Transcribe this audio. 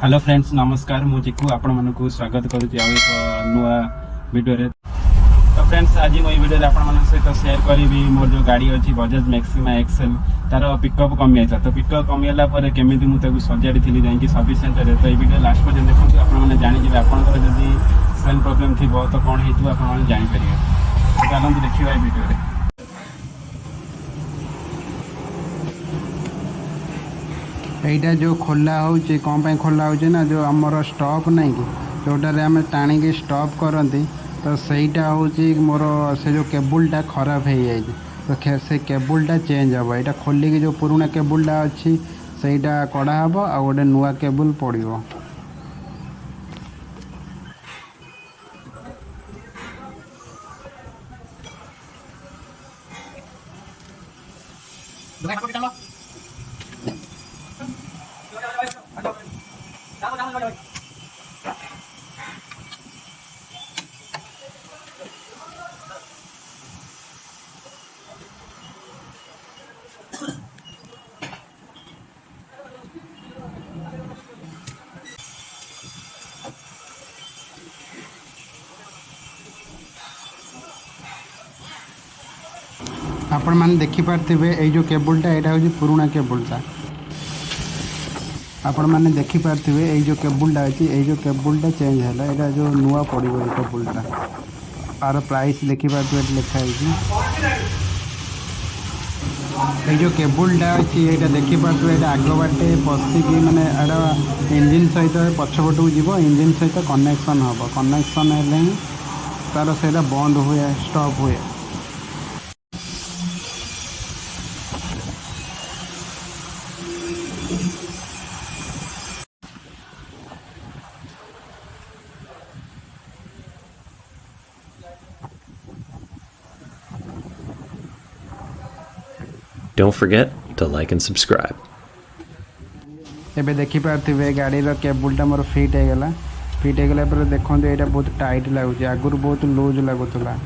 Hello friends नमस्कार मु चिकू आपण मानकु स्वागत करूची आ एक नुआ वीडियो रे। तो फ्रेंड्स आज मो वीडियो रे आपण मान सहित शेयर करी मोर जो गाड़ी अछि बजाज मैक्सिमा एक्सेल तार पिकअप कमी आइता। तो पिकअप कमी होला पर केमिति मु ताकू सजाडी थिली जाई सर्विस सेंटर रे। तो ए वीडियो लास्ट पर देखु आपण माने जानि जे आपण कर जदी सेल प्रॉब्लम थिबो तो कोन हेतु आपण माने जानि परिबे। तो चलंतु देखिबा ए वीडियो रे। एटा जो खोला होचे कौन पे खोला होचे ना जो हमर स्टॉप नहीं कि जोटारे आम टाणी के स्टॉप करती तो सहीटा होची मोर से जो केबुलटा खराब हो जाए तो से केबुलटा चेंज हम यहाँ खोलिकी जो पुराना केबुलटा अच्छी सहीटा कड़ा हम आ गोटे नुआ केबुल पड़ो। आपण मैंने देखिपारे ये जो केबुलटा यहाँ हूँ पुराना केबुलटा आपण मैंने देखिपारे ये जो केबुलटा अच्छी ये जो केबुलटा चेंज है यहाँ जो नुआ पड़ो ये केबुलटा आर प्राइस देखिपारे लिखाई ये जो केबुलटा अच्छी यहाँ देखिपारे ये आग बाटे पशिकी माने इंजिन सहित पछपट को जीव इंजिन सहित कनेक्शन हम कनेक्शन है तार से बंद हुए स्टॉप हुए। Don't forget to like and subscribe. एबे देखिपारे गाड़ी केबुलटा मोर फिट हो गला फिट हो गला देखते यहाँ बहुत टाइट लगुच आगुरी बहुत लूज लगुला।